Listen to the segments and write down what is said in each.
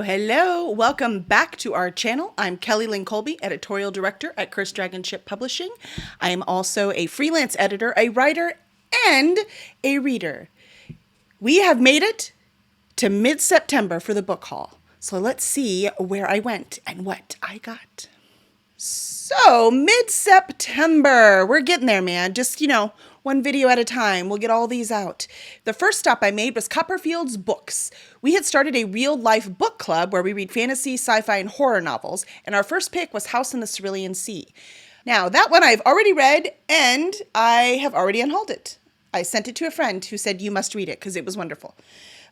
Hello. Welcome back to our channel. I'm Kelly Lynn Colby, editorial director at Cursed Dragon Ship Publishing. I am also a freelance editor, a writer, and a reader. We have made it to mid-September for the book haul. So let's see where I went and what I got. So, mid-September. We're getting there, man. Just, one video at a time. We'll get all these out. The first stop I made was Copperfield's Books. We had started a real-life book club where we read fantasy, sci-fi, and horror novels, and our first pick was House in the Cerulean Sea. Now, that one I've already read, and I have already unhauled it. I sent it to a friend who said, you must read it, because it was wonderful.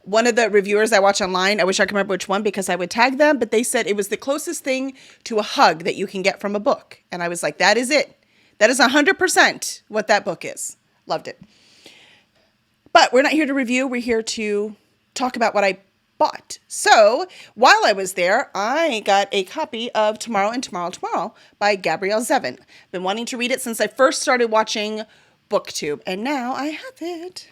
One of the reviewers I watch online, I wish I could remember which one because I would tag them, but they said it was the closest thing to a hug that you can get from a book. And I was like, that is it. That is 100% what that book is. Loved it. But we're not here to review. We're here to talk about what I bought. So while I was there, I got a copy of Tomorrow and Tomorrow by Gabrielle Zevin. Been wanting to read it since I first started watching BookTube, and now I have it.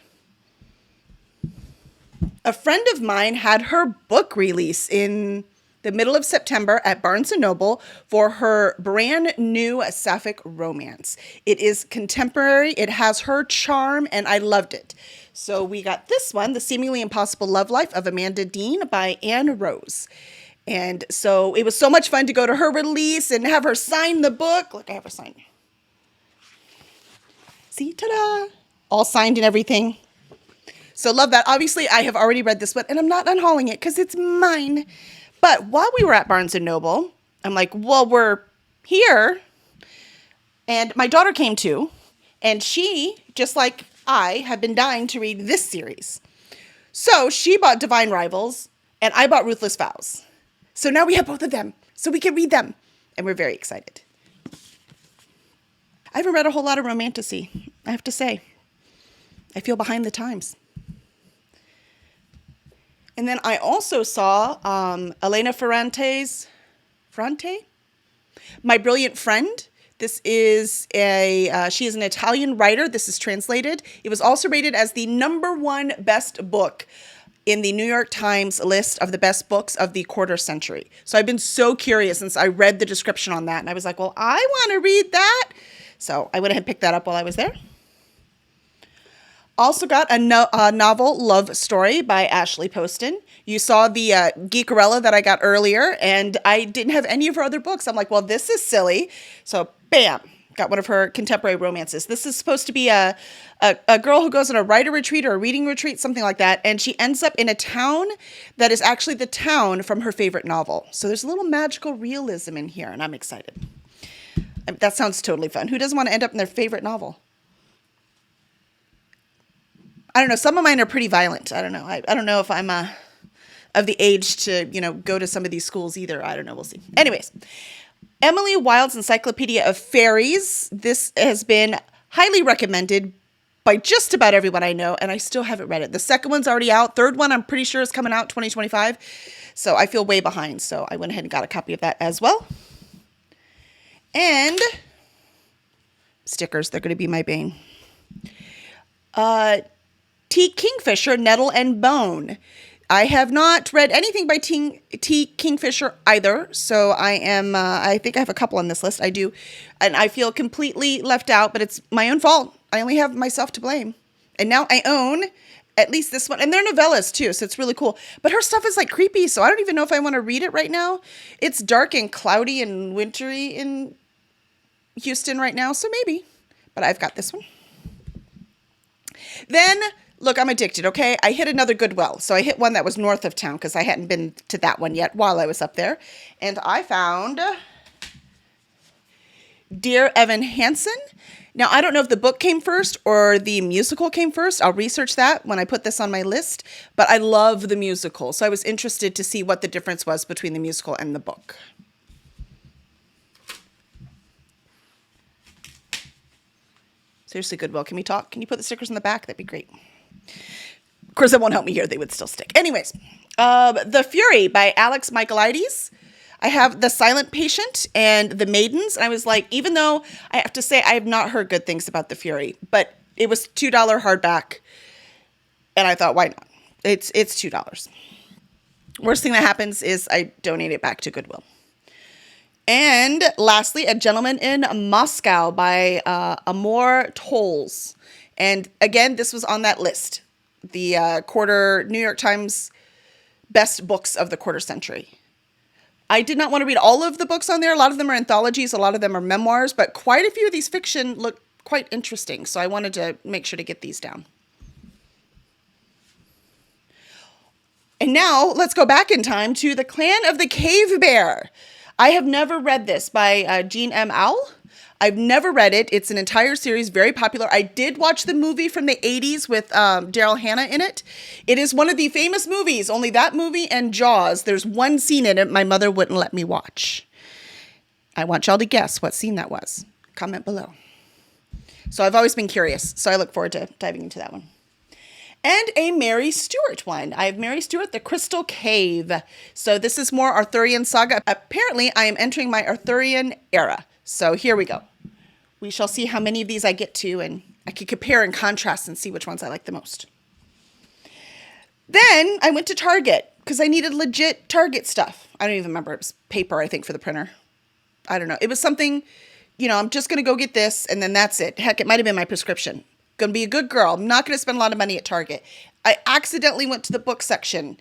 A friend of mine had her book release in the middle of September at Barnes & Noble for her brand new sapphic romance. It is contemporary, it has her charm, and I loved it. So we got this one, The Seemingly Impossible Love Life of Amanda Dean by Anne Rose. And so it was so much fun to go to her release and have her sign the book. Look, I have her sign. See, ta-da! All signed and everything. So love that. Obviously, I have already read this one, and I'm not unhauling it because it's mine. But while we were at Barnes & Noble, I'm like, well, we're here. And my daughter came too. And she, just like I, have been dying to read this series. So she bought Divine Rivals, and I bought Ruthless Vows. So now we have both of them, so we can read them. And we're very excited. I haven't read a whole lot of romantasy, I have to say. I feel behind the times. And then I also saw Elena Ferrante's My Brilliant Friend. This is she is an Italian writer. This is translated. It was also rated as the #1 best book in the New York Times list of the best books of the quarter century. So I've been so curious since I read the description on that. And I was like, well, I want to read that. So I went ahead and picked that up while I was there. Also got a novel Love Story by Ashley Poston. You saw the Geekerella that I got earlier, and I didn't have any of her other books. I'm like, well, this is silly. So bam, got one of her contemporary romances. This is supposed to be a girl who goes on a writer retreat or a reading retreat, something like that, and she ends up in a town that is actually the town from her favorite novel. So there's a little magical realism in here, and I'm excited. That sounds totally fun. Who doesn't want to end up in their favorite novel? I don't know. Some of mine are pretty violent. I don't know. I don't know if I'm of the age to, go to some of these schools either. I don't know. We'll see. Anyways, Emily Wilde's Encyclopedia of Fairies. This has been highly recommended by just about everyone I know, and I still haven't read it. The second one's already out. Third one, I'm pretty sure, is coming out 2025. So I feel way behind. So I went ahead and got a copy of that as well. And stickers. They're going to be my bane. T. Kingfisher, Nettle and Bone. I have not read anything by T. Kingfisher either, so I think I have a couple on this list. I do, and I feel completely left out, but it's my own fault. I only have myself to blame. And now I own at least this one, and they're novellas too, so it's really cool. But her stuff is like creepy, so I don't even know if I want to read it right now. It's dark and cloudy and wintry in Houston right now, so maybe. But I've got this one. Then, look, I'm addicted, okay? I hit another Goodwill. So I hit one that was north of town because I hadn't been to that one yet while I was up there. And I found Dear Evan Hansen. Now, I don't know if the book came first or the musical came first. I'll research that when I put this on my list. But I love the musical. So I was interested to see what the difference was between the musical and the book. Seriously, Goodwill, can we talk? Can you put the stickers in the back? That'd be great. Of course, that won't help me here. They would still stick. Anyways, The Fury by Alex Michaelides. I have The Silent Patient and The Maidens. And I was like, even though I have to say I have not heard good things about The Fury, but it was $2 hardback. And I thought, why not? It's $2. Worst thing that happens is I donate it back to Goodwill. And lastly, A Gentleman in Moscow by Amor Towles. And again, this was on that list. The quarter New York Times best books of the quarter century. I did not want to read all of the books on there. A lot of them are anthologies. A lot of them are memoirs. But quite a few of these fiction look quite interesting. So I wanted to make sure to get these down. And now let's go back in time to The Clan of the Cave Bear. I have never read this by Jean M. Auel. I've never read it. It's an entire series, very popular. I did watch the movie from the 80s with Daryl Hannah in it. It is one of the famous movies, only that movie and Jaws. There's one scene in it my mother wouldn't let me watch. I want y'all to guess what scene that was. Comment below. So I've always been curious, so I look forward to diving into that one. And a Mary Stewart one. I have Mary Stewart, The Crystal Cave. So this is more Arthurian saga. Apparently, I am entering my Arthurian era. So here we go. We shall see how many of these I get to, and I can compare and contrast and see which ones I like the most. Then I went to Target because I needed legit Target stuff. I don't even remember. It was paper, I think, for the printer. I don't know. It was something, I'm just going to go get this, and then that's it. Heck, it might have been my prescription. Going to be a good girl. I'm not going to spend a lot of money at Target. I accidentally went to the book section.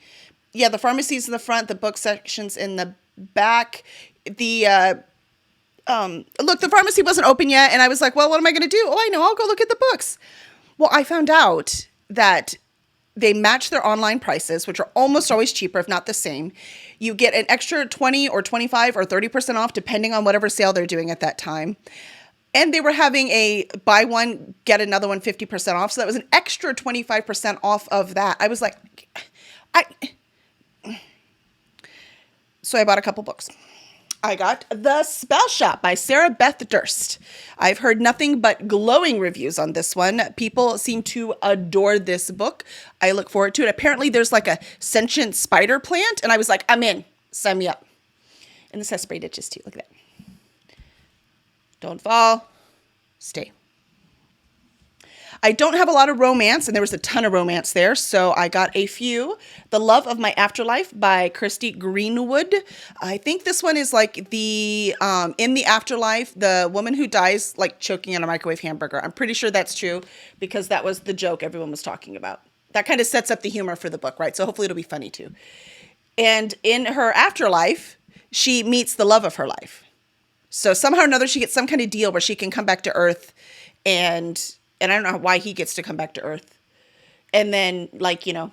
Yeah, the pharmacy's in the front, the book section's in the back. The pharmacy wasn't open yet, and I was like, well, what am I going to do? Oh, I know, I'll go look at the books. Well, I found out that they match their online prices, which are almost always cheaper, if not the same. You get an extra 20 or 25 or 30% off, depending on whatever sale they're doing at that time. And they were having a buy one, get another one 50% off. So that was an extra 25% off of that. I was like, So I bought a couple books. I got The Spell Shop by Sarah Beth Durst. I've heard nothing but glowing reviews on this one. People seem to adore this book. I look forward to it. Apparently there's like a sentient spider plant. And I was like, I'm in. Sign me up. And this has sprayed itches too. Look at that. Don't fall. Stay. I don't have a lot of romance, and there was a ton of romance there, so I got a few. The Love of My Afterlife by Christy Greenwood. I think this one is like the, in the afterlife, the woman who dies like choking on a microwave hamburger. I'm pretty sure that's true because that was the joke everyone was talking about. That kind of sets up the humor for the book, right? So hopefully it'll be funny too. And in her afterlife, she meets the love of her life. So somehow or another, she gets some kind of deal where she can come back to Earth, and I don't know why he gets to come back to Earth, and then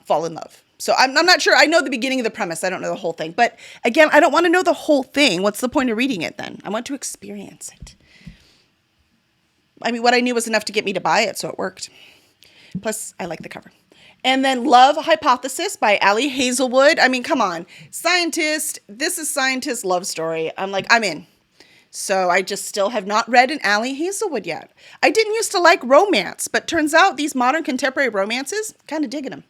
fall in love. So I'm not sure. I know the beginning of the premise. I don't know the whole thing. But again, I don't want to know the whole thing. What's the point of reading it then? I want to experience it. I mean, what I knew was enough to get me to buy it, so it worked. Plus, I like the cover. And then Love Hypothesis by Ali Hazelwood. I mean, come on. Scientist. This is scientist love story. I'm in. So I just still have not read an Ali Hazelwood yet. I didn't used to like romance, but turns out these modern contemporary romances, kind of digging them.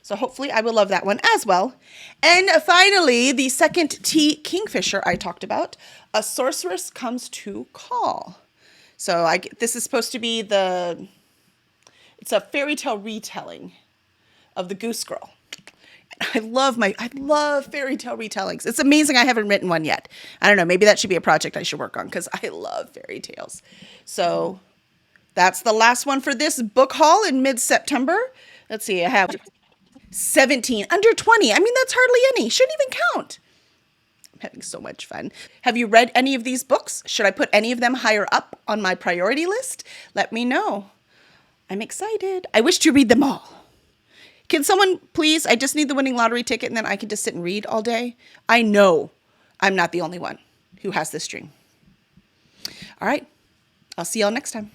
So hopefully I will love that one as well. And finally, the second T. Kingfisher I talked about, A Sorceress Comes to Call. So this is supposed to be it's a fairy tale retelling of the Goose Girl. I love fairy tale retellings. It's amazing I haven't written one yet. I don't know. Maybe that should be a project I should work on because I love fairy tales. So that's the last one for this book haul in mid-September. Let's see. I have 17 under 20. I mean, that's hardly any. Shouldn't even count. I'm having so much fun. Have you read any of these books? Should I put any of them higher up on my priority list? Let me know. I'm excited. I wish to read them all. Can someone please, I just need the winning lottery ticket and then I can just sit and read all day. I know I'm not the only one who has this dream. All right. I'll see y'all next time.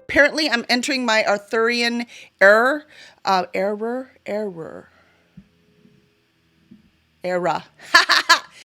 Apparently I'm entering my Arthurian era. Era.